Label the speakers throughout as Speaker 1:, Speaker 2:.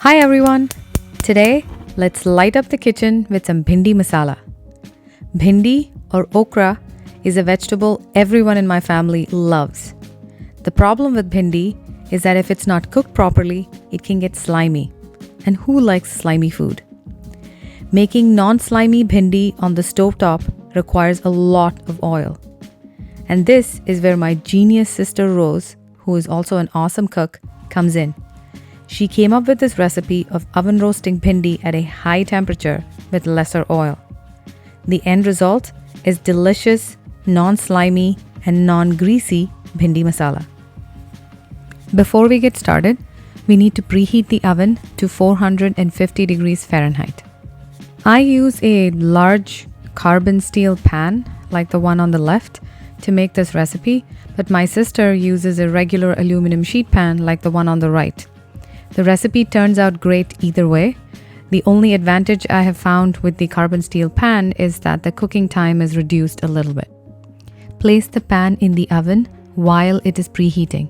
Speaker 1: Hi everyone! Today, let's light up the kitchen with some bhindi masala. Bhindi or okra is a vegetable everyone in my family loves. The problem with bhindi is that if it's not cooked properly, it can get slimy. And who likes slimy food? Making non-slimy bhindi on the stovetop requires a lot of oil. And this is where my genius sister Rose, who is also an awesome cook, comes in. She came up with this recipe of oven roasting bhindi at a high temperature with lesser oil. The end result is delicious, non-slimy and non-greasy bhindi masala. Before we get started, we need to preheat the oven to 450 degrees Fahrenheit. I use a large carbon steel pan like the one on the left to make this recipe, but my sister uses a regular aluminum sheet pan like the one on the right. The recipe turns out great either way. The only advantage I have found with the carbon steel pan is that the cooking time is reduced a little bit. Place the pan in the oven while it is preheating.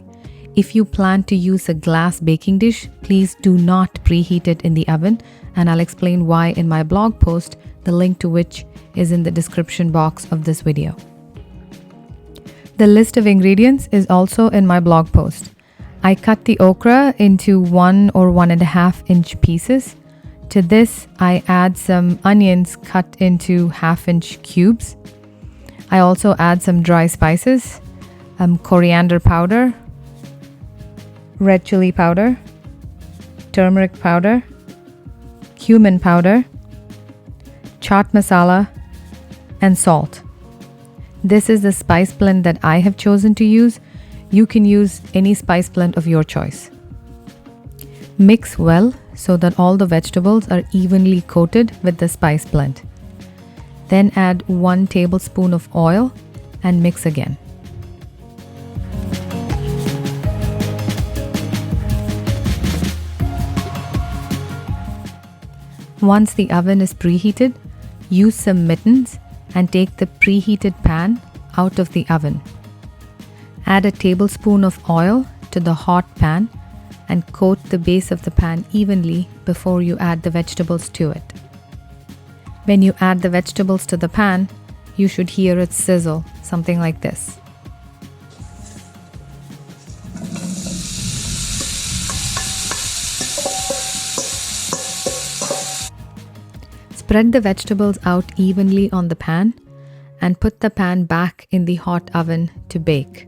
Speaker 1: If you plan to use a glass baking dish, please do not preheat it in the oven, and I'll explain why in my blog post, the link to which is in the description box of this video. The list of ingredients is also in my blog post. I cut the okra into 1 or 1.5 inch pieces. To this, I add some onions cut into 1/2 inch cubes. I also add some dry spices, coriander powder, red chili powder, turmeric powder, cumin powder, chaat masala, and salt. This is the spice blend that I have chosen to use. You can use any spice blend of your choice. Mix well so that all the vegetables are evenly coated with the spice blend. Then add 1 tablespoon of oil and mix again. Once the oven is preheated, use some mittens and take the preheated pan out of the oven. Add a tablespoon of oil to the hot pan and coat the base of the pan evenly before you add the vegetables to it. When you add the vegetables to the pan, you should hear it sizzle, something like this. Spread the vegetables out evenly on the pan and put the pan back in the hot oven to bake.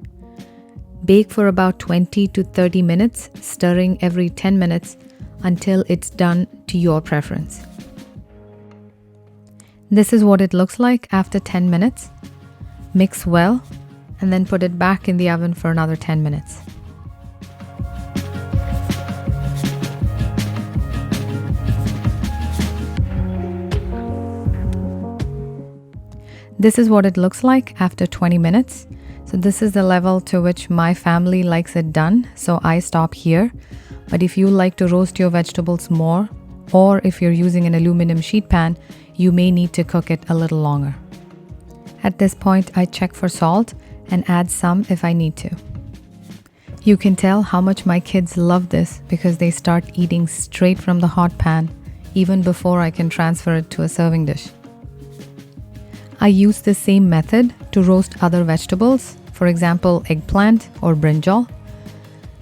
Speaker 1: Bake for about 20 to 30 minutes, stirring every 10 minutes until it's done to your preference. This is what it looks like after 10 minutes. Mix well and then put it back in the oven for another 10 minutes. This is what it looks like after 20 minutes. So this is the level to which my family likes it done, so I stop here. But if you like to roast your vegetables more, or if you're using an aluminum sheet pan, you may need to cook it a little longer. At this point, I check for salt and add some if I need to. You can tell how much my kids love this because they start eating straight from the hot pan, even before I can transfer it to a serving dish. I use the same method to roast other vegetables, for example, eggplant or brinjal.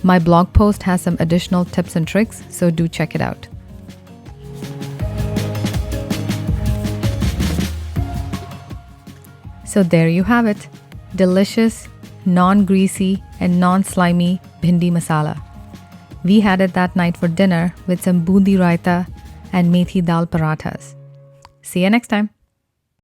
Speaker 1: My blog post has some additional tips and tricks, so do check it out. So there you have it. Delicious, non-greasy and non-slimy bhindi masala. We had it that night for dinner with some bundi raita and methi dal parathas. See you next time.